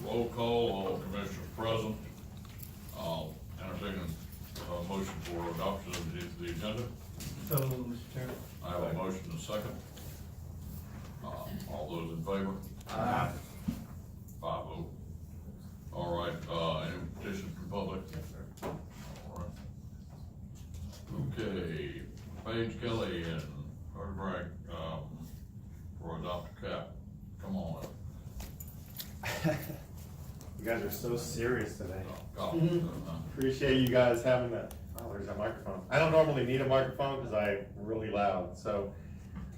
Roll call, all commissioners present. I'll entertain a motion for adoption of the agenda. So, Mr. Chairman. I have a motion and a second. All those in favor? Aye. 5-0. All right, any petitions from public? Yes, sir. All right. Okay, Paige Kelly and Carter Bragg, for Dr. Cap. Come on up. You guys are so serious today. Oh, Appreciate you guys having that. Oh, there's that microphone. I don't normally need a microphone because I'm really loud. So,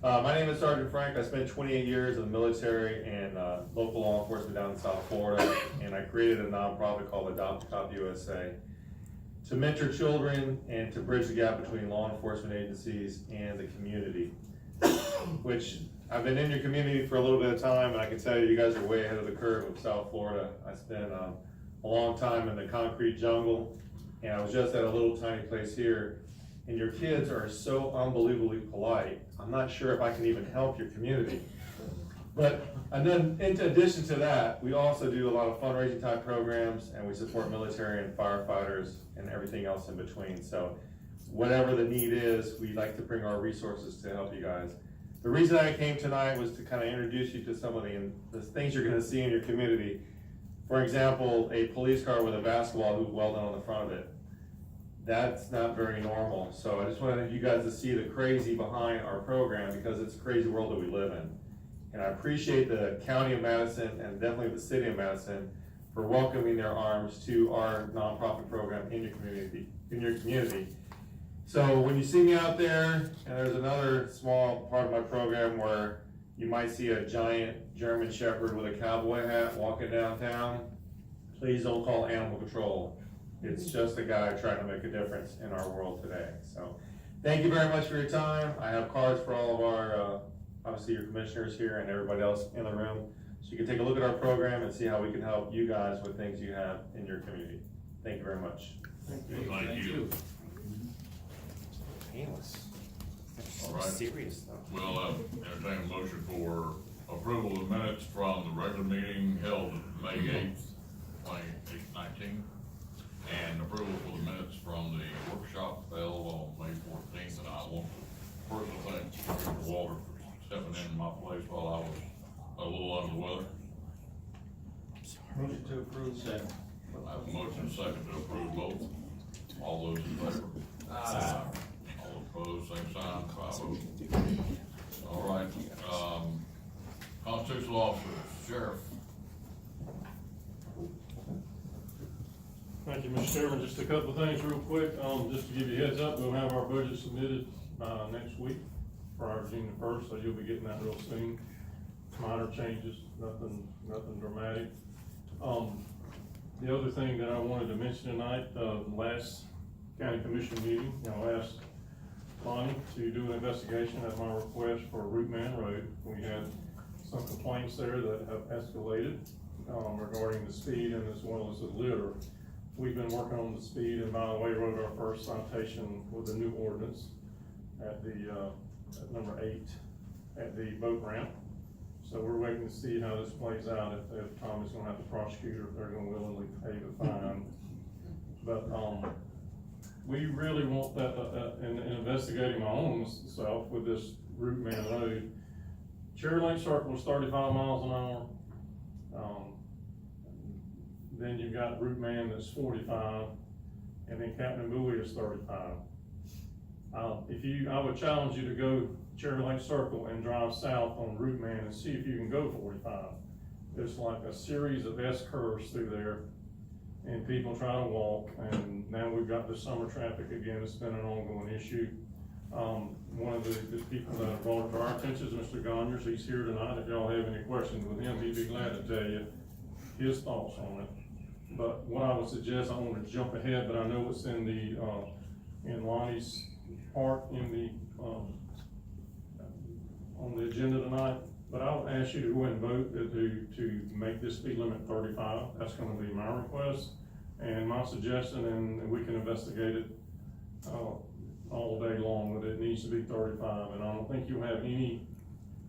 my name is Sergeant Frank. I spent 28 years in the military and local law enforcement down in South Florida, and I created a nonprofit called Adopt a Cop USA to mentor children and to bridge the gap between law enforcement agencies and the community. Which I've been in your community for a little bit of time, and I can tell you, you guys are way ahead of the curve with South Florida. I spent a long time in the concrete jungle, and I was just at a little tiny place here, and your kids are so unbelievably polite. I'm not sure if I can even help your community. But, and then in addition to that, we also do a lot of fundraising type programs, and we support military and firefighters and everything else in between. So whatever the need is, we like to bring our resources to help you guys. The reason I came tonight was to kind of introduce you to some of the things you're gonna see in your community. For example, a police car with a basketball hoop welded on the front of it. That's not very normal. So I just wanted you guys to see the crazy behind our program, because it's a crazy world that we live in. And I appreciate the County of Madison and definitely the City of Madison for welcoming their arms to our nonprofit program in your community. So when you see me out there, and there's another small part of my program where you might see a giant German Shepherd with a cowboy hat walking downtown, please don't call animal control. It's just a guy trying to make a difference in our world today. So thank you very much for your time. I have cards for all of our, obviously your commissioners here and everybody else in the room. So you can take a look at our program and see how we can help you guys with things you have in your community. Thank you very much. Thank you. Painless. All right. Serious though. We'll entertain a motion for approval of the minutes from the regular meeting held May 8th, 2019, and approval for the minutes from the workshop held on May 14th. And I want to personally thank Mr. Walter for stepping in my place while I was a little under the weather. Motion to approve. Second. I have a motion and a second to approve both. All those in favor? Aye. All opposed, same sign, 5-0. All right, constitutional officers, Sheriff. Thank you, Mr. Chairman. Just a couple of things real quick. Just to give you a heads up, we'll have our budget submitted next week prior to June the 1st, so you'll be getting that real soon. Minor changes, nothing dramatic. The other thing that I wanted to mention tonight, last county commission meeting, I asked Lonnie to do an investigation at my request for Root Man Road. We had some complaints there that have escalated regarding the speed and as well as the litter. We've been working on the speed, and by the way, wrote our first citation with the new ordinance at the at number 8 at the boat ramp. So we're waiting to see how this plays out, if Tom is gonna have to prosecute or if they're gonna willingly pay the fine. But we really want that, in investigating my own self with this Root Man Road. Cherry Lake Circle is 35 miles an hour. Then you've got Root Man that's 45, and then Captain Bowie is 35. I would challenge you to go Cherry Lake Circle and drive south on Root Man and see if you can go 45. There's like a series of S curves through there, and people try to walk, and now we've got the summer traffic again. It's been an ongoing issue. One of the people that brought it to our attention is Mr. Gonyers. He's here tonight. If y'all have any questions with him, he'd be glad to tell you his thoughts on it. But what I would suggest, I don't want to jump ahead, but I know it's in the in Lonnie's part in the on the agenda tonight. But I would ask you to go ahead and vote to make this speed limit 35. That's going to be my request and my suggestion, and we can investigate it all day long. But it needs to be 35, and I don't think you'll have any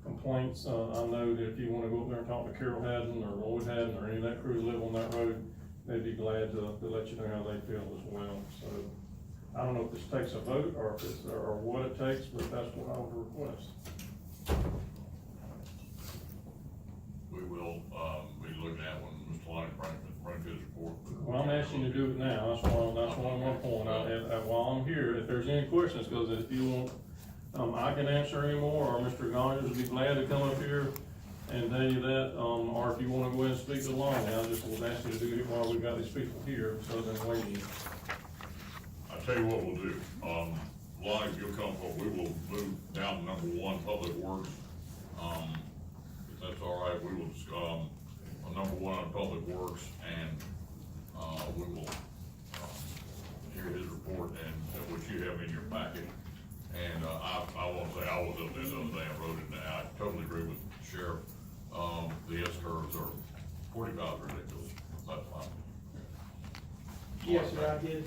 complaints. I know that if you wanna go up there and talk to Carol Haddon or Lloyd Haddon or any of that crew that live on that road, they'd be glad to let you know how they feel as well. So, I don't know if this takes a vote or if it's, or what it takes, but that's what I would request. We will, be looking at when Mr. Lonnie brings his report. Well, I'm asking you to do it now, that's why I'm one point, while I'm here, if there's any questions, cause if you want, I can answer any more, or Mr. Goggins would be glad to come up here and tell you that, or if you wanna go ahead and speak to Lonnie, I just would ask you to do it while we've got these people here, so then waiting. I'll tell you what we'll do, Lonnie, if you'll come forward, we will move down to number one, Public Works. If that's all right, we will, on number one on Public Works, and, we will, hear his report and what you have in your packet. And, I won't say, I was up there the other day, I wrote it down, I totally agree with the Sheriff, the S-curves are 45 ridiculous, that's fine. Yes, sir, I did,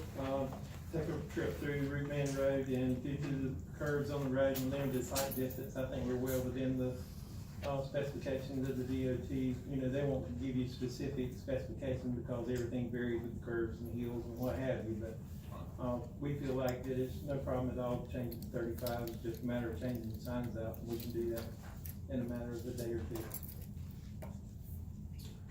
take a trip through Root Man Road, and due to the curves on the road and limited sight distance, I think we're well within the, specifications of the DOT. You know, they won't give you specific specifications because everything varies with the curves and the hills and what have you, but, we feel like that it's no problem at all changing to 35, it's just a matter of changing the signs out, and we can do that in a matter of a day or two.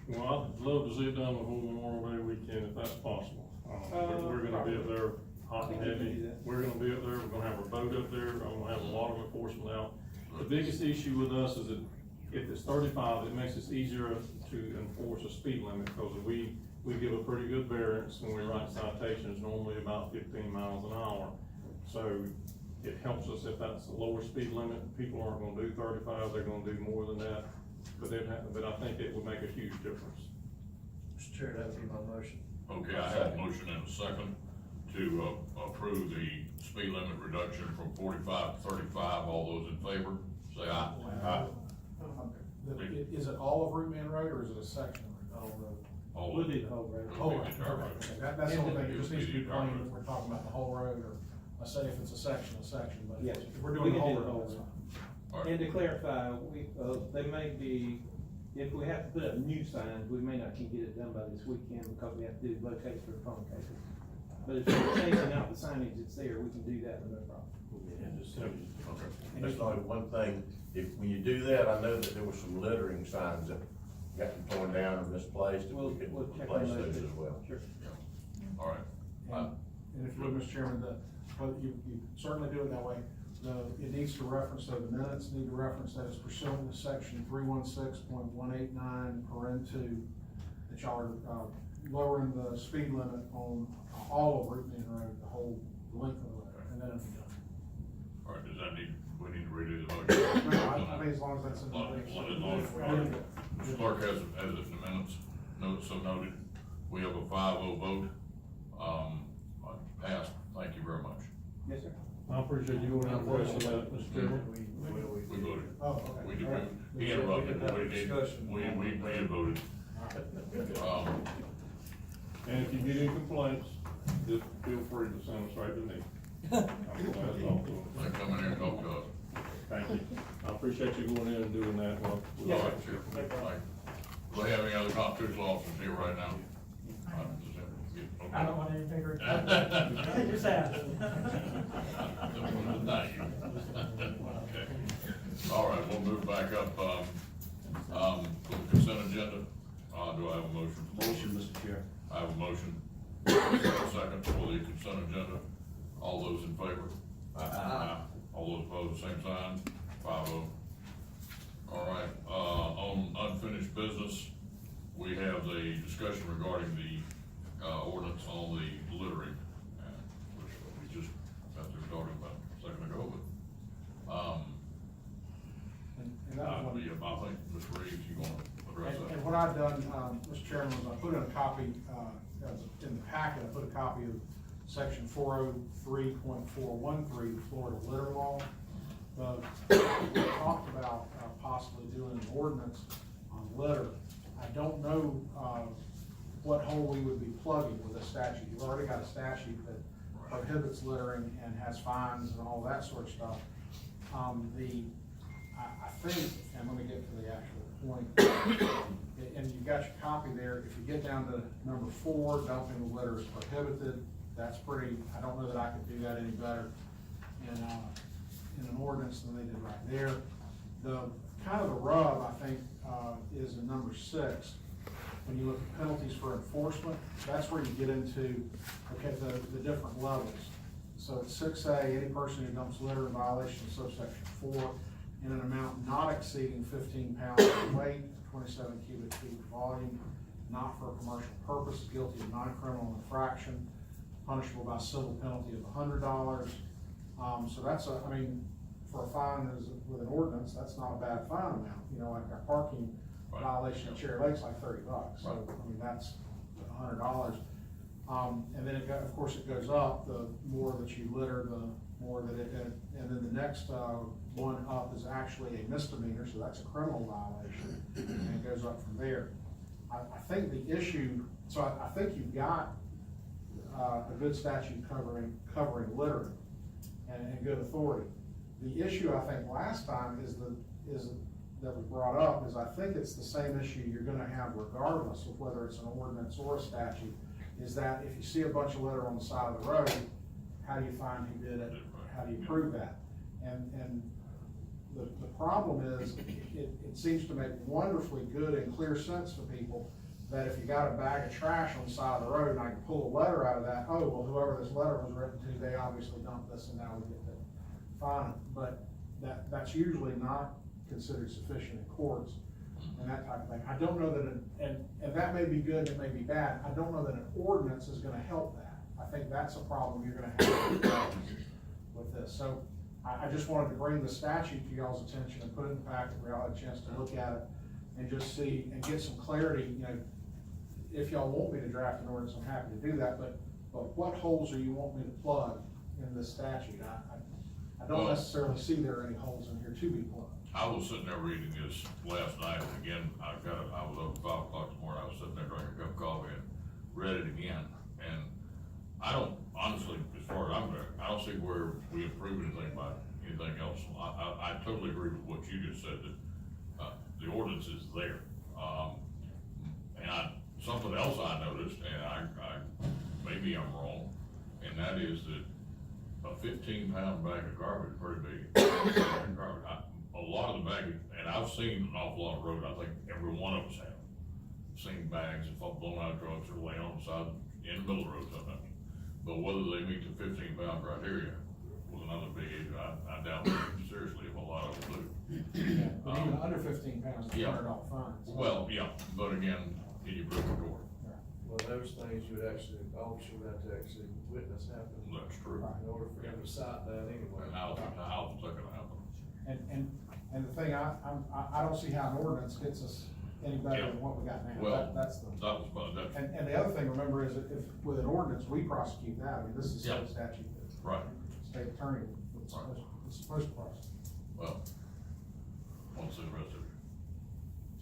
Well, I'd love to see it done before Memorial Day weekend, if that's possible. We're gonna be up there hot and heavy, we're gonna be up there, we're gonna have our boat up there, I'm gonna have a lot of enforcement out. The biggest issue with us is that if it's 35, it makes it easier to enforce a speed limit, because we give a pretty good variance when we write citations, normally about 15 miles an hour. So it helps us if that's the lower speed limit, people aren't gonna do 35, they're gonna do more than that. But I think it would make a huge difference. Mr. Chair, that would be my motion. Okay, I have a motion and a second to, approve the speed limit reduction from 45 to 35, all those in favor, say aye. Aye. Is it all of Root Man Road, or is it a section of Root Road? All We'll of do it. the whole road. Whole road, the entire road. okay. That's the only thing, it just needs to be plain that we're talking about the whole road, or, I say if it's a section, but Yes. if we're We doing the can whole do the whole road, that's road. fine. All right. And to clarify, they may be, if we have to put up new signs, we may not can get it done by this weekend because we have to do locates for the phone cases. But if we're changing out the signage that's there, we can do that with no problem. Okay. That's only one thing, when you do that, I know that there were some littering signs that got torn down or misplaced, and We'll we could check on replace those. those as well. Sure. All right. And if you look, Mr. Chairman, you certainly do it that way. It needs to reference, so the minutes need to reference that as pursuant to section 316.189, paren 2, that y'all are, lowering the speed limit on all of Root Man Road, the whole length of the road, and then it'll be done. All right, does that we need to redo the motion? No, I mean, as long as that's in the. Mr. Clark has it in the minutes, so noted, we have a 5-0 vote, passed, thank you very much. Yes, sir. I appreciate you going out and question that, Mr. Chairman. We voted. Oh, okay. We did, All right. he interrupted, Discussion. we had voted. And if you get any complaints, just feel free to send us right to me. I'm glad to talk to them. They come in here and talk to us. Thank you. I appreciate you going in and doing that. Well, All right, sure. Thank you. Do we have any other constitutional officers here right now? I don't want anything to Okay. just ask. Thank you. Okay. All right, we'll move back up, for the consent agenda. Do I have a motion? Motion, Mr. Chair. I have a motion. Second for the consent agenda. All those in favor? Aye. All those opposed, same sign, 5-0. All right, on unfinished business, we have the discussion regarding the, ordinance on the littering, which we just got through talking about a second ago, but, And that was one. I think, Ms. Reeves, you wanna address that? And what I've done, Mr. Chairman, was I put in a copy, in the packet, I put a copy of section 403.413, the Florida litter law. We talked about possibly doing an ordinance on litter. I don't know, what hole we would be plugging with a statute. You've already got a statute that prohibits littering and has fines and all that sort of stuff. I think, and let me get to the actual point, and you've got your copy there, if you get down to number 4, dumping of litter is prohibited, that's pretty, I don't know that I could do that any better in an ordinance than they did right there. The, kind of the rub, I think, is in number 6. When you look at penalties for enforcement, that's where you get into, okay, the different levels. So it's 6A, any person who dumps litter in violation of subsection 4 in an amount not exceeding 15 pounds in weight, 27 cubic feet volume, not for a commercial purpose, guilty of non-criminal infraction, punishable by civil penalty of $100. So that's I mean, for a fine with an ordinance, that's not a bad fine amount. You know, like our parking violation at Cherry Lake's like $30. So, I mean, that's $100. And then of course it goes up, the more that you litter, the more that and then the next one up is actually a misdemeanor, so that's a criminal violation, and it goes up from there. I think the issue, so I think you've got a good statute covering littering and good authority. The issue, I think, last time that was brought up is I think it's the same issue you're gonna have regardless of whether it's an ordinance or a statute, is that if you see a bunch of litter on the side of the road, how do you find who did it? How do you prove that? And the problem is, it seems to make wonderfully good and clear sense to people that if you got a bag of trash on the side of the road and I can pull a letter out of that, oh, well, whoever this letter was written to, they obviously dumped this and now we get to fine them. But that's usually not considered sufficient in courts and that type of thing. I don't know that, and that may be good, it may be bad. I don't know that an ordinance is gonna help that. I think that's a problem you're gonna have with this. So I just wanted to bring the statute to y'all's attention and put it in the packet where y'all had a chance to look at it and just see and get some clarity. You know, if y'all want me to draft an ordinance, I'm happy to do that, but what holes do you want me to plug in this statute? I don't necessarily see there are any holes in here to be plugged. I was sitting there reading this last night, and again, I was up at 5 o'clock this morning, I was sitting there drinking a cup of coffee and read it again, and I don't, honestly, as far as I'm concerned, I don't see where we improve anything by anything else. I totally agree with what you just said, that, the ordinance is there. And something else I noticed, and maybe I'm wrong, and that is that a 15-pound bag of garbage is pretty big. Garbage. A lot of the baggage, and I've seen an awful lot of road, I think every one of us have seen bags that fall blown out of trucks or laying on the side in the middle of the road sometimes. But whether they meet the 15-pound criteria was another big issue. I doubt seriously if a lot of them do. Yeah, but even under 15 pounds, it's $100 fines. Well, yeah, but again, can you prove it or? Well, those things you would actually, the officer would have to actually witness happen. That's true. In order for him to cite that anyway. And how's it gonna happen? And the thing, I don't see how an ordinance gets us any better than what we got now. Well, That's the. that was about that. And the other thing, remember, is that if with an ordinance, we prosecute that. I mean, this is Yeah. state statute. Right. State attorney, it's supposed to prosecute. Well, what's the rest of it?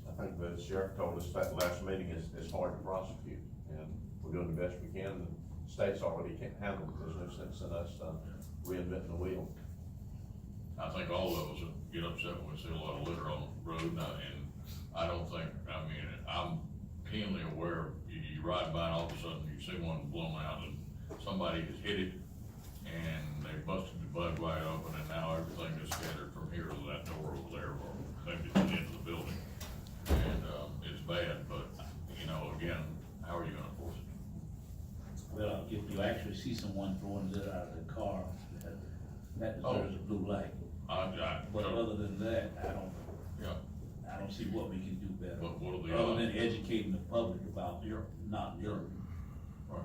I think the sheriff told us that last meeting is hard to prosecute, and we're doing the best we can. The state's already can't handle it. There's no sense in us reinventing the wheel. I think all of us get upset when we see a lot of litter on the road now, and I don't think, I mean, I'm keenly aware, you ride by and all of a sudden you see one blown out and somebody has hit it and they busted the bud right open and now everything is scattered from here to that door over there or maybe to the end of the building. And, it's bad, but, you know, again, how are you gonna enforce it? Well, if you actually see someone throwing it out of the car, that deserves a blue light. But other than that, I don't see what we can do better. What are the Other odds? than educating the public about not littering. Right.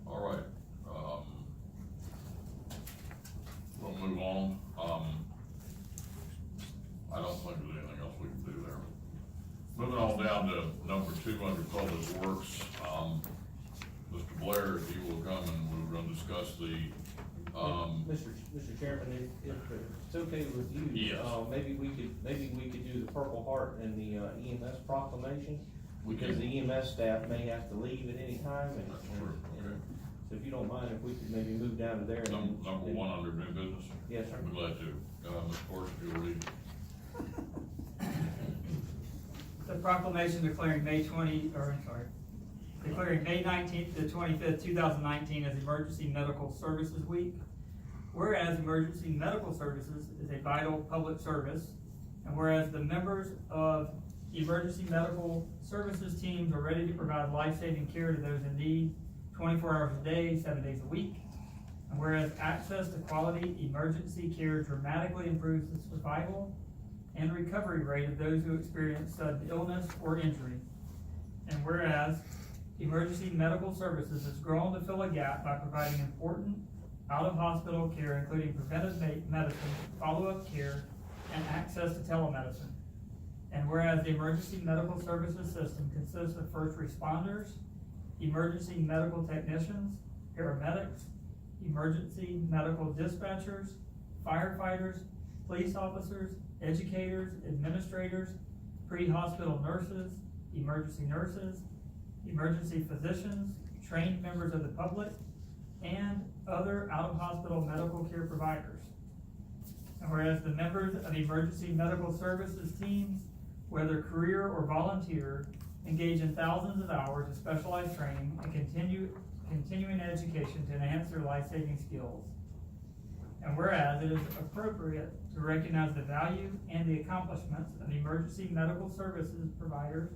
All right, we'll move on. I don't think there's anything else we can do there. Moving on down to number 2 under Public Works, Mr. Blair, if you will come and we're gonna discuss the, Mr. Chairman, if it's okay with you. Yes. Maybe we could do the Purple Heart and the EMS proclamation, We because can. the EMS staff may have to leave at any time, and So if you don't mind, if we could maybe move down to there. and then- Number one under new business. Yes, sir. I'd be glad to. Ms. Forrest, if you'll read. The proclamation declaring declaring May 19th to 25th, 2019 as Emergency Medical Services Week. Whereas emergency medical services is a vital public service, and whereas the members of emergency medical services teams are ready to provide life-saving care to those in need 24 hours a day, 7 days a week. And whereas access to quality emergency care dramatically improves the survival and recovery rate of those who experience sudden illness or injury. And whereas emergency medical services has grown to fill a gap by providing important out-of-hospital care, including preventive medicine, follow-up care, and access to telemedicine. And whereas the emergency medical services system consists of first responders, emergency medical technicians, paramedics, emergency medical dispatchers, firefighters, police officers, educators, administrators, pre-hospital nurses, emergency physicians, trained members of the public, and other out-of-hospital medical care providers. And whereas the members of emergency medical services teams, whether career or volunteer, engage in thousands of hours of specialized training and continuing education to enhance their life-saving skills. And whereas it is appropriate to recognize the value and the accomplishments of emergency medical services providers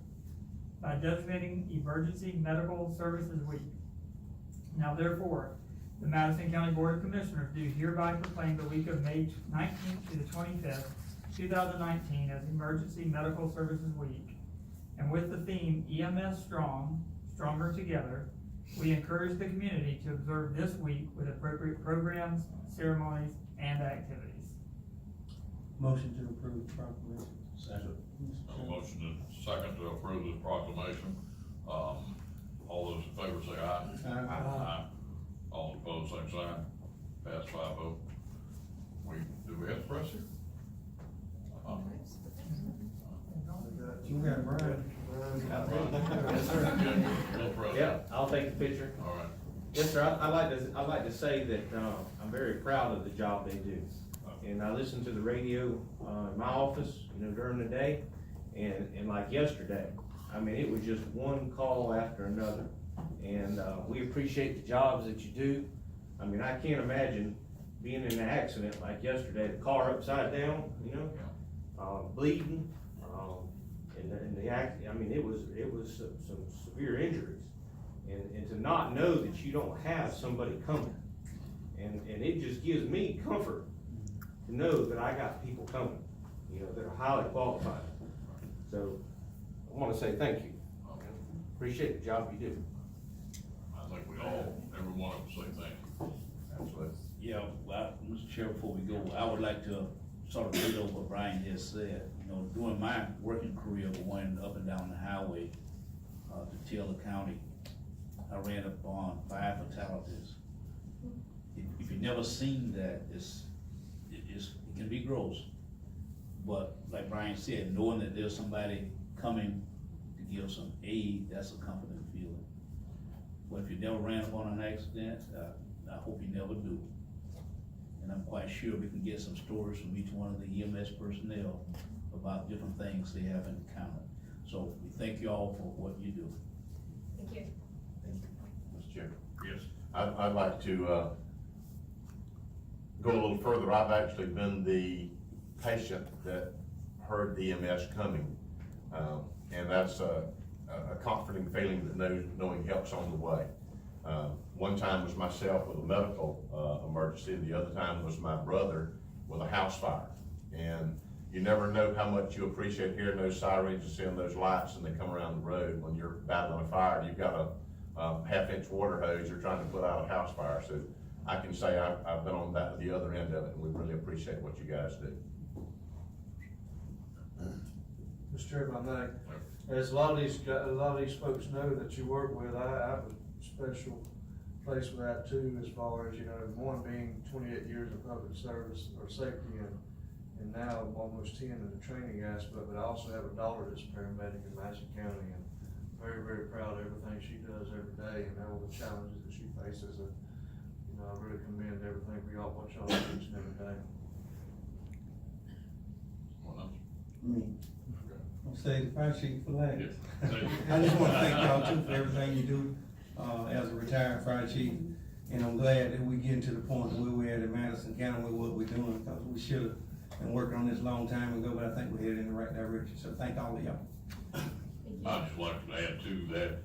by designating Emergency Medical Services Week. Now therefore, the Madison County Board of Commissioners do hereby proclaim the week of May 19th to the 25th, 2019 as Emergency Medical Services Week. And with the theme EMS Strong, Stronger Together, we encourage the community to observe this week with appropriate programs, ceremonies, and activities. Motion to approve the proclamation. Second. A motion to second to approve this proclamation. All those in favor say aye. Aye. All opposed, same sign. Pass 5-0. Do we have the press here? You got it, Brian. Yes, sir. No press. Yeah, I'll take the picture. All right. Yes, sir, I'd like to say that, I'm very proud of the job they do. And I listen to the radio, in my office, during the day, and like yesterday, I mean, it was just one call after another. And, we appreciate the jobs that you do. I mean, I can't imagine being in an accident like yesterday, the car upside down, bleeding, and the I mean, it was some severe injuries. And to not know that you don't have somebody coming. And it just gives me comfort to know that I got people coming, that are highly qualified. So, I wanna say thank you. Appreciate the job you do. I think we all, every one of us say thank you. Absolutely. Yeah, well, Mr. Chair, before we go, I would like to sort of build on what Brian just said. During my working career going up and down the highway, to Taylor County, I ran up on 5 fatalities. If you've never seen that, it can be gross. But like Brian said, knowing that there's somebody coming to give some aid, that's a comforting feeling. But if you never ran up on an accident, I hope you never do. And I'm quite sure we can get some stories from each one of the EMS personnel about different things they have encountered. So we thank you all for what you do. Thank you. Mr. Chair. Yes. I'd like to, go a little further. I've actually been the patient that heard the EMS coming. And that's a comforting feeling that knowing help's on the way. One time was myself with a medical emergency, and the other time was my brother with a house fire. And you never know how much you appreciate hearing those sirens and seeing those lights and they come around the road when you're battling a fire. You've got a half-inch water hose you're trying to put out a house fire. So I can say I've been on the other end of it, and we really appreciate what you guys do. Mr. Chairman, I think, as a lot of these folks know that you work with, I have a special place for that too, as far as, one being 28 years of public service or safety and now almost 10 in the training aspect, but I also have a daughter that's a paramedic in Madison County, and very, very proud of everything she does every day and all the challenges that she faces. And, you know, I really commend everything for y'all, what y'all do each and every day. What else? I'll say the fire chief for last. Yes. I just wanna thank y'all too for everything you do, as a retired fire chief. And I'm glad that we getting to the point where we're at in Madison County with what we're doing, because we should've been working on this a long time ago, but I think we're headed in the right direction, so thank all of y'all. I'd just like to add to that,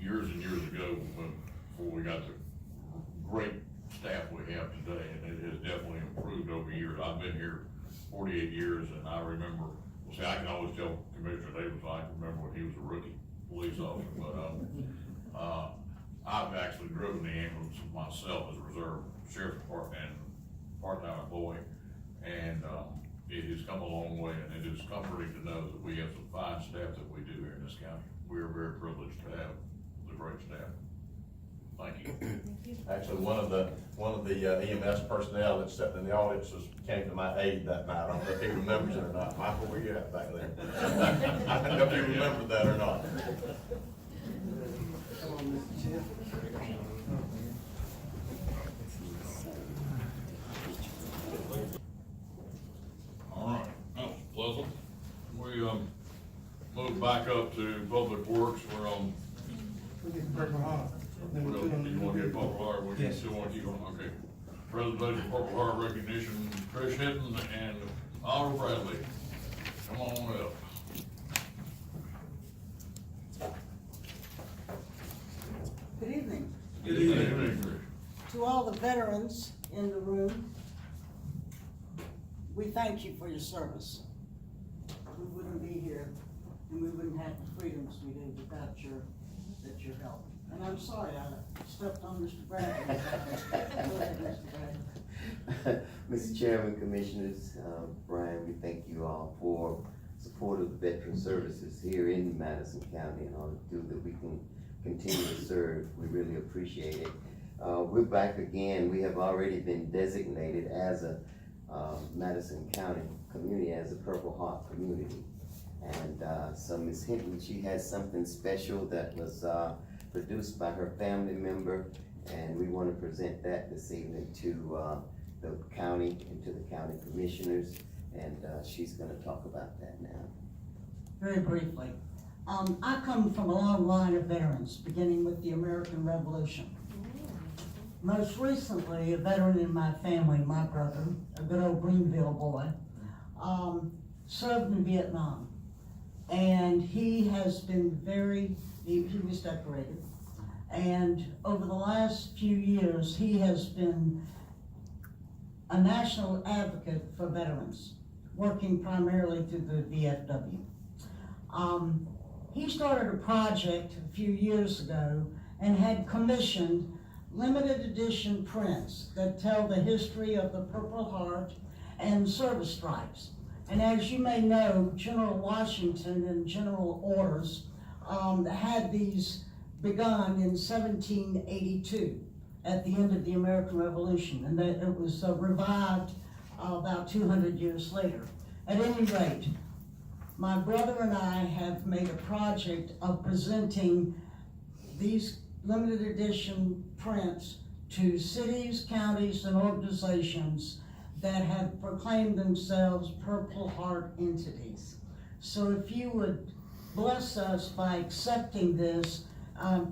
years and years ago, before we got the great staff we have today, and it has definitely improved over years. I've been here 48 years, and I remember, see, I can always tell Commissioner Davis, I can remember when he was a rookie police officer, but, I've actually driven the ambulance myself as a reserve sheriff's department and part-time employee, and, it has come a long way, and it is comforting to know that we have some fine staff that we do here in this county. We are very privileged to have the great staff. Thank you. Actually, one of the EMS personnel that stepped in the audience came to my aid that night. I don't know if he remembers it or not. Michael, where you at back there? I don't know if you remember that or not. Come on, Mr. Chair. All right, that was pleasant. We, move back up to Public Works. We're on, We get Purple Heart. Then we'll do them. you wanna get Purple Heart, we Yes. still want to keep on, okay. Presentation of Purple Heart recognition, Trish Hinton and Oliver Bradley. Come on up. Good evening. Good evening, Trish. To all the veterans in the room, we thank you for your service. We wouldn't be here and we wouldn't have the freedoms we do without your help. And I'm sorry I stepped on Mr. Bradley. Go ahead, Mr. Bradley. Mr. Chairman, Commissioners, Brian, we thank you all for support of the veteran services here in Madison County and all the do that we can continue to serve. We really appreciate it. We're back again. We have already been designated as a Madison County community, as a Purple Heart community. And so Ms. Hinton, she has something special that was produced by her family member, and we want to present that this evening to the county and to the county commissioners, and she's going to talk about that now. Very briefly, I come from a long line of veterans, beginning with the American Revolution. Most recently, a veteran in my family, my brother, a good old Greenville boy, served in Vietnam. And he has been he was decorated. And over the last few years, he has been a national advocate for veterans, working primarily through the VFW. He started a project a few years ago and had commissioned limited edition prints that tell the history of the Purple Heart and service stripes. And as you may know, General Washington and General Orders had these begun in 1782 at the end of the American Revolution, and that it was revived about 200 years later. At any rate, my brother and I have made a project of presenting these limited edition prints to cities, counties, and organizations that have proclaimed themselves Purple Heart entities. So if you would bless us by accepting this,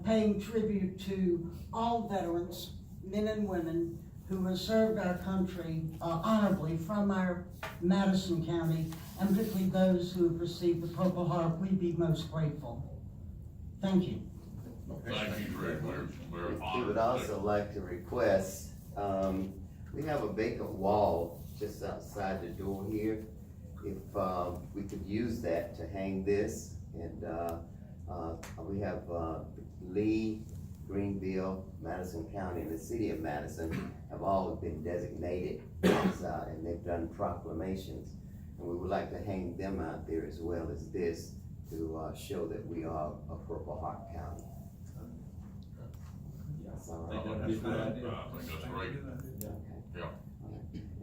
paying tribute to all veterans, men and women, who have served our country honorably from our Madison County, and particularly those who have received the Purple Heart, we'd be most grateful. Thank you. Thank you, Trish. We're We honored. would also like to request, we have a vacant wall just outside the door here. If we could use that to hang this, and we have Lee, Greenville, Madison County, and the city of Madison have all been designated as, and they've done proclamations. And we would like to hang them out there as well as this to show that we are a Purple Heart County. That's all right. I think that's great. Yeah.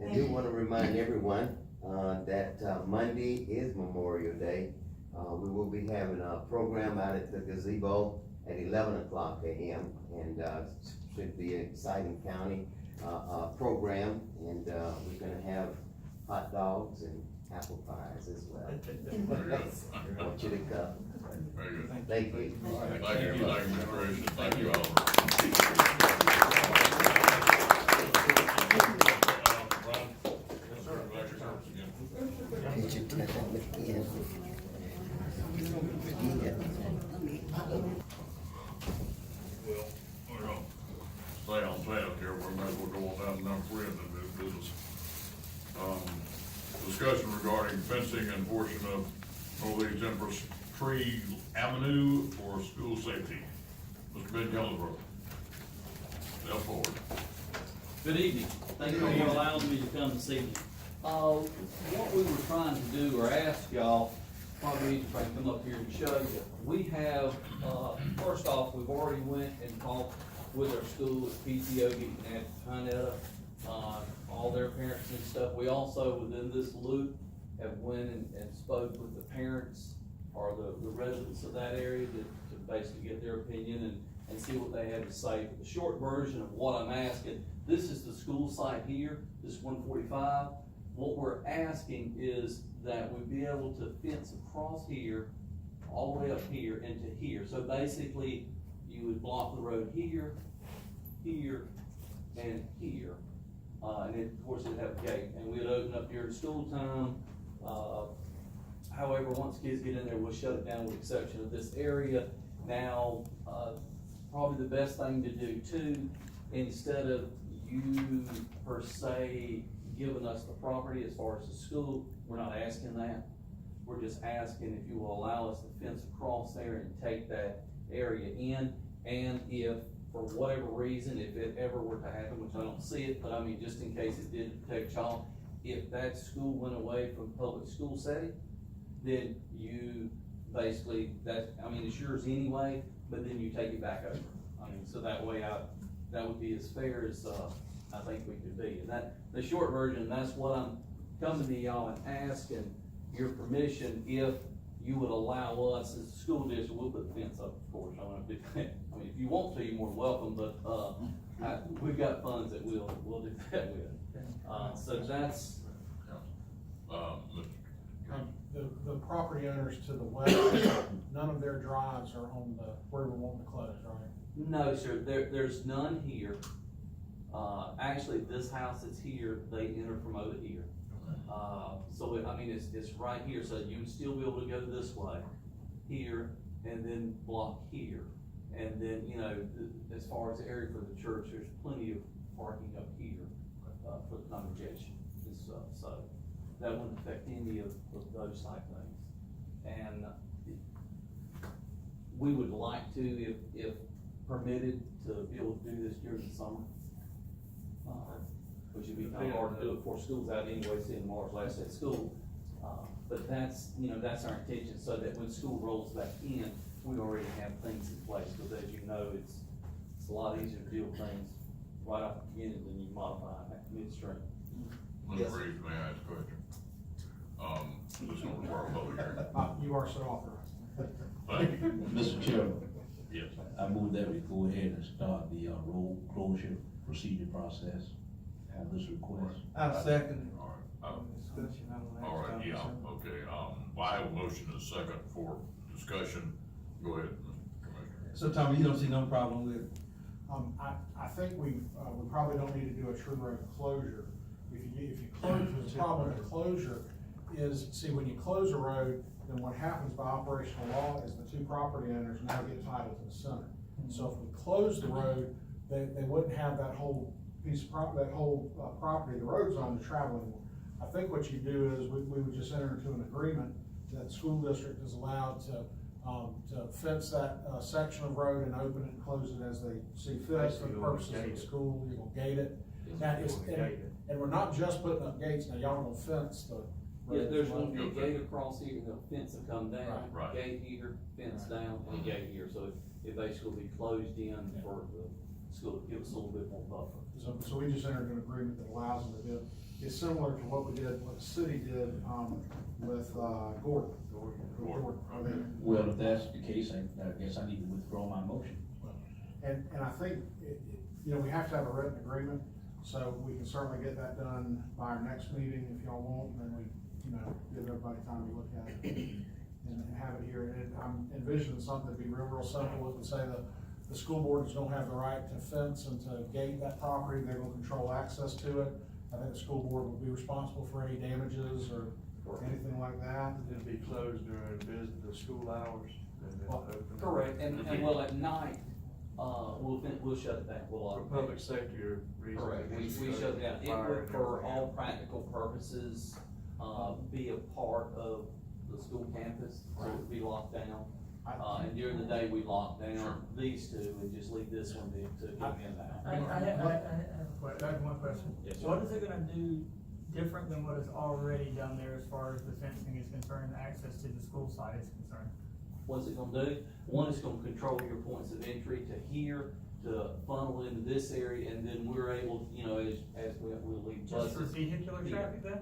I do want to remind everyone that Monday is Memorial Day, We will be having a program out at the gazebo at 11 o'clock a.m. and, should be an exciting county, program. And, we're gonna have hot dogs and apple pies as well. I want you to come. Very good. Thank you. Thank you, Mr. Christian, thank you all. Ron? Yes, sir. Electric service again. Could you tell them again? Yeah. Well, we're gonna stay on task here, we may as well go on down to number 3 in the new business. Discussion regarding fencing and portion of Northeast Empress Tree Avenue for school safety. Mr. Ben Kellerbrook. Step forward. Good evening. Thank you for allowing me to come this evening. What we were trying to do, or ask y'all, probably if I can come up here and show you. We have, first off, we've already went and talked with our school at PTO, getting at Pinetta, all their parents and stuff. We also, within this loop, have went and spoke with the parents or the residents of that area to basically get their opinion and see what they have to say. But the short version of what I'm asking, this is the school site here, this 145. What we're asking is that we be able to fence across here, all the way up here into here. So basically, you would block the road here, here, and here. And then, of course, it'd have a gate, and we'd open up during school time. However, once kids get in there, we'll shut it down with the exception of this area. Now, probably the best thing to do too, instead of you per se giving us the property as far as the school, we're not asking that. We're just asking if you will allow us to fence across there and take that area in. And if, for whatever reason, if it ever were to happen, which I don't see it, but I mean, just in case it did protect y'all, if that school went away from public school setting, then you basically, I mean, it's yours anyway, but then you take it back over. I mean, so that way that would be as fair as, I think we could be. And that, the short version, that's what I'm coming to y'all and asking your permission if you would allow us as a school district. We'll put the fence up, of course. I mean, if you want to, you're more than welcome, but, we've got funds that we'll do that with. So that's, The property owners to the west, none of their drives are on where we're wanting to close, right? no, sir, there's none here. Actually, this house that's here, they enter from over here. So I mean, it's right here, so you'd still be able to go this way, here, and then block here. And then, you know, as far as the area for the church, there's plenty of parking up here, for the congregation and stuff, so that wouldn't affect any of those type things. And we would like to, if permitted, to be able to do this during the summer. Which would be kind of hard to do before school's out anyway, seeing March last day of school. But that's, you know, that's our intention, so that when school rolls back in, we already have things in place, because as you know, it's a lot easier to deal with things right off the beginning than you modify midstream. Mr. Reeves, may I ask a question? This is gonna require a public hearing. You are so authorized. Thank you. Mr. Chairman, Yes. I move that we go ahead and start the road closure procedure process on this request. I second. All right. Discussion on the All right, yeah, okay, well, I have a motion and a second for discussion. Go ahead, Mr. Commissioner. So Tommy, you don't see no problem with it? I think we probably don't need to do a true road closure. If you close, the problem with the closure is, see, when you close a road, then what happens by operational law is the two property owners now get title to the center. So if we close the road, they wouldn't have that whole piece of property, the road's on to travel anymore. I think what you do is we would just enter into an agreement that the school district is allowed to fence that section of road and open it and close it as they see fit for the purposes of the school. You will gate it. Now, and we're not just putting up gates, now y'all are gonna fence the road. Yeah, there's gonna be a gate across here, the fence will come down, Right. gate here, fence down, and a gate here, so it basically will be closed in for the school, to give us a little bit more buffer. So we just entered an agreement that allows them to do it. It's similar to what the city did, with, Gordon. I mean, Well, if that's the case, I guess I need to withdraw my motion. and I think, you know, we have to have a written agreement, so we can certainly get that done by our next meeting if y'all want, and then we, you know, give everybody time to look at it and have it here. And I'm envisioning something that'd be real simple. It would say the school board is gonna have the right to fence and to gate that property, they're gonna control access to it. I think the school board would be responsible for any damages or anything like that. It'd be closed during the school hours and then open. Correct, and well, at night, we'll shut it down, we'll. For public safety reasons. Correct, we shut it down, it would, for all practical purposes, be a part of the school campus, so it would be locked down. And during the day, we lock down these two and just leave this one to go in and out. I have one question. Yes, sir. What is it gonna do different than what is already done there as far as the fencing is concerned, access to the school side is concerned? What's it gonna do? One is gonna control your points of entry to here, to funnel into this area, and then we're able, you know, as we'll leave Just for buses. vehicular here. traffic then?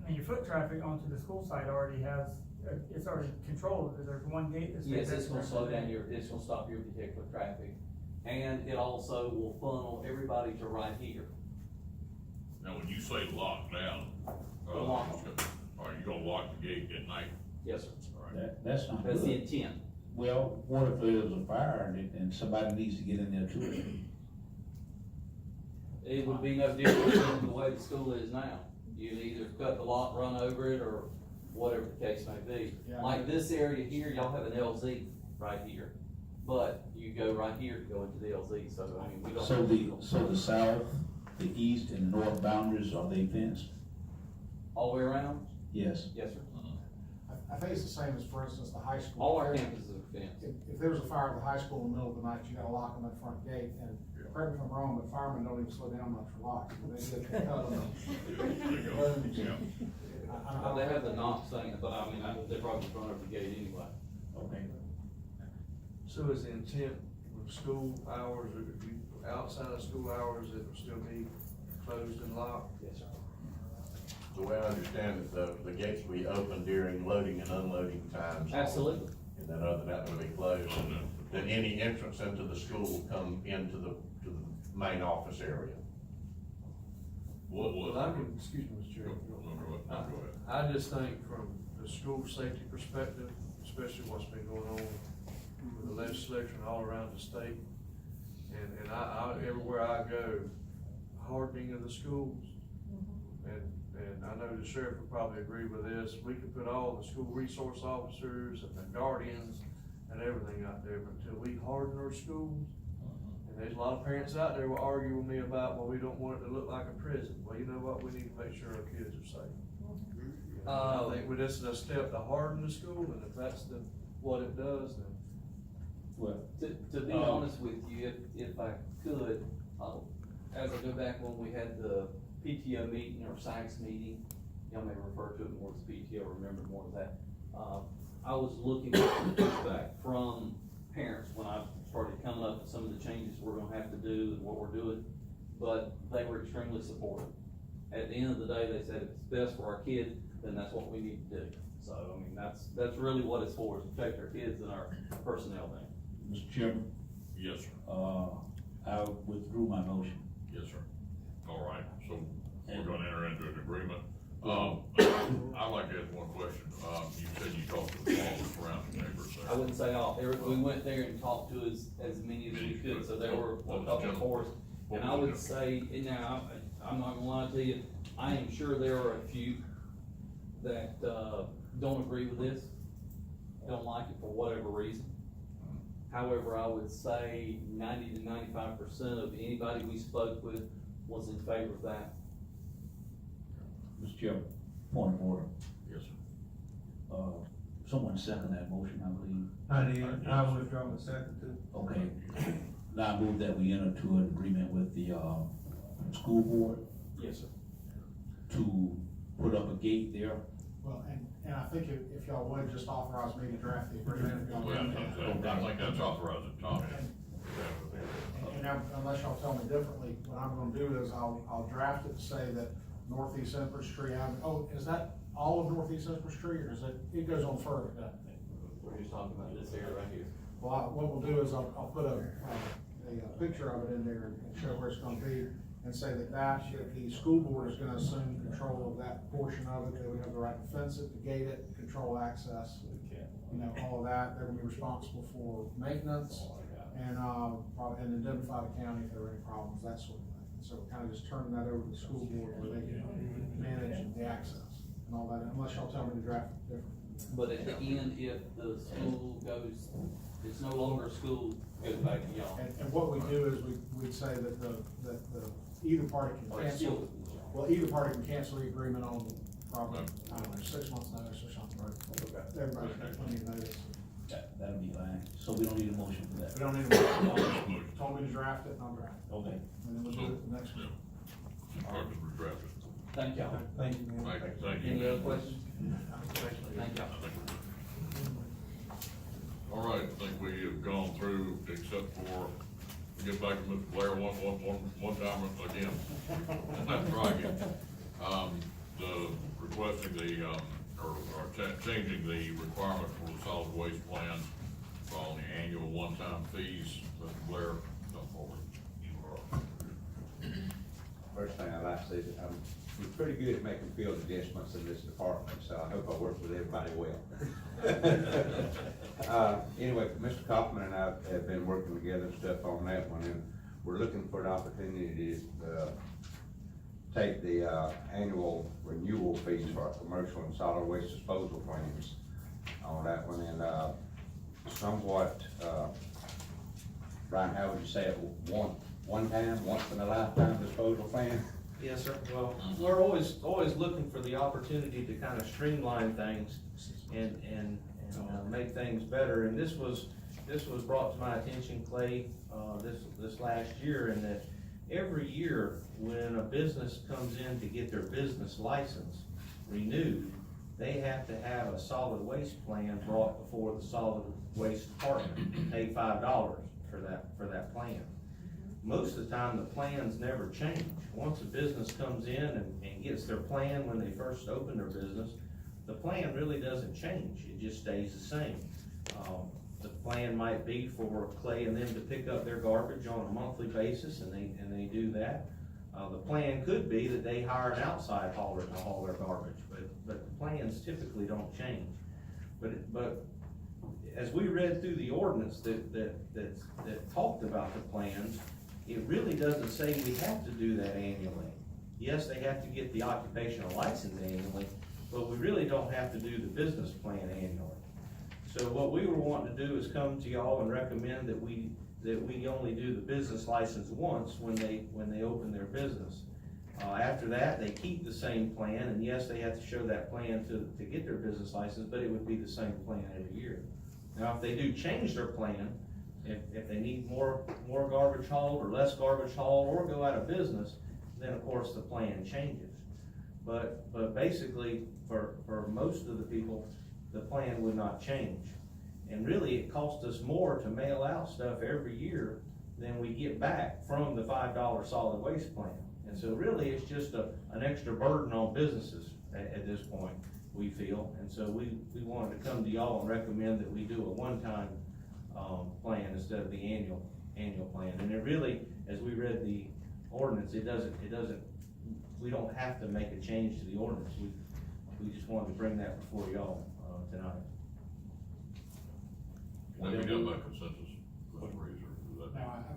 I mean, your foot traffic onto the school side already has, it's already controlled, there's one gate that's. Yes, it's gonna slow down it's gonna stop your vehicular traffic, and it also will funnel everybody to right here. Now, when you say lock down, Lock. are you gonna lock the gate at night? Yes, sir. All right. That's not That's the good. intent. Well, what if there's a fire and somebody needs to get in there too? It would be no different than the way the school is now. You'd either cut the lock, run over it, or whatever the case may be. Yeah. Like this area here, y'all have an LZ right here, but you go right here to go into the LZ, so I mean, we don't. So the south, the east and north boundaries, are they fenced? All the way around? Yes. Yes, sir. I think it's the same as, for instance, the high school. All our campuses are fenced. If there was a fire at the high school in the middle of the night, you gotta lock them at the front gate, and correct me if I'm wrong, but firemen don't even slow down much for locks, they get cut them. They have the knock thing, but I mean, they're probably in front of the gate anyway. Okay. So is the intent with school hours, or if you, outside of school hours, it will still be closed and locked? Yes, sir. The way I understand it, the gates will be open during loading and unloading times. Absolutely. And then other than that, they'll be closed, and then any entrance into the school will come into the main office area. What was? Well, I can, excuse me, Mr. Chairman. Go ahead. I just think from the school safety perspective, especially what's been going on with the legislation all around the state, and I everywhere I go, hardening of the schools. And I know the sheriff would probably agree with this, we could put all the school resource officers and the guardians and everything out there, but until we harden our schools, and there's a lot of parents out there will argue with me about, well, we don't want it to look like a prison. Well, you know what, we need to make sure our kids are safe. I think this is a step to harden the school, and if that's what it does, then. Well, To be honest with you, if I could, as I go back when we had the PTO meeting or SACS meeting, y'all may refer to it more as PTO, remember more of that. I was looking at the feedback from parents when I started coming up with some of the changes we're gonna have to do and what we're doing, but they were extremely supportive. At the end of the day, they said if it's best for our kids, then that's what we need to do. So, I mean, that's really what it's for, is to protect our kids and our personnel there. Mr. Chairman, Yes, sir. I withdrew my motion. Yes, sir. All right, so we're gonna enter into an agreement. I'd like to ask one question. You said you talked to all the surrounding neighbors there. I wouldn't say all, we went there and talked to as many as we could, so there were a couple of course. And I would say, and now, I'm not gonna lie to you, I am sure there are a few that, don't agree with this, don't like it for whatever reason. However, I would say 90 to 95% of anybody we spoke with was in favor of that. Mr. Chairman, point of order. Yes, sir. Someone second that motion, I believe. I did, I withdraw my second too. Okay. Now I move that we enter to an agreement with the, school board Yes, sir. to put up a gate there. Well, and I think if y'all would just authorize me to draft the agreement. if y'all Well, would. I think that's authorized at Tommy. And now, unless y'all tell me differently, what I'm gonna do is I'll draft it to say that Northeast Empress Street Avenue, oh, is that all of Northeast Central Street, or is it goes on further, doesn't it? We're just talking about this area right here. Well, what we'll do is I'll put a picture of it in there and show where it's gonna be, and say that the school board is gonna assume control of that portion of it, they would have the right to fence it, to gate it, control access, you know, all of that, they're gonna be responsible for maintenance, and, probably, and indemnify the county if there are any problems, that sort of thing. So we're kind of just turning that over to the school board where they can manage the access and all that, unless y'all tell me to draft it different. But at the end, if the school goes, it's no longer school, goes back to y'all. And what we do is we'd say that either party Or can it's cancel, still- well, either party can cancel the agreement on probably, I don't know, 6 months notice or something, right? Everybody's got plenty of notice. That'll be fine, so we don't need a motion for that. We don't need to, told me to draft it, and I'll draft it, Okay, and then we'll do it the next week. Purpose for drafting. Thank y'all. Thank you, man. Thank you. Any other questions? Thank y'all. All right, I think we have gone through, except for, get back to Mr. Blair one time again. That's right again. The requesting changing the requirement for the solid waste plan on the annual one-time fees. Mr. Blair, come forward. First thing I'd like to say is that I'm pretty good at making field adjustments in this department, so I hope I work with everybody well. Anyway, Mr. Kaufman and I have been working together and stuff on that one, and we're looking for an opportunity to take the annual renewal fees for our commercial and solid waste disposal plans on that one, and somewhat, Brian, how would you say it, one time, once in a lifetime disposal plan? Yes, sir. Well, we're always looking for the opportunity to kind of streamline things and make things better. And this was brought to my attention, Clay, this last year, in that every year when a business comes in to get their business license renewed, they have to have a solid waste plan brought before the solid waste department, pay $5 for that plan. Most of the time, the plans never change. Once a business comes in and gets their plan when they first open their business, the plan really doesn't change, it just stays the same. The plan might be for Clay and them to pick up their garbage on a monthly basis, and they do that. The plan could be that they hire an outside hauler to haul their garbage, but the plans typically don't change. But as we read through the ordinance that talked about the plans, it really doesn't say we have to do that annually. Yes, they have to get the occupational license annually, but we really don't have to do the business plan annually. So what we were wanting to do is come to y'all and recommend that we only do the business license once when they open their business. After that, they keep the same plan, and yes, they have to show that plan to get their business license, but it would be the same plan every year. Now, if they do change their plan, if they need more garbage hauled or less garbage hauled or go out of business, then of course the plan changes. But basically, for most of the people, the plan would not change. And really, it costs us more to mail out stuff every year than we get back from the $5 solid waste plan. And so really, it's just an extra burden on businesses at this point, we feel. And so we wanted to come to y'all and recommend that we do a one-time plan instead of the annual plan. And it really, as we read the ordinance, we don't have to make a change to the ordinance. We just wanted to bring that before y'all tonight. Can we do by consensus? Now,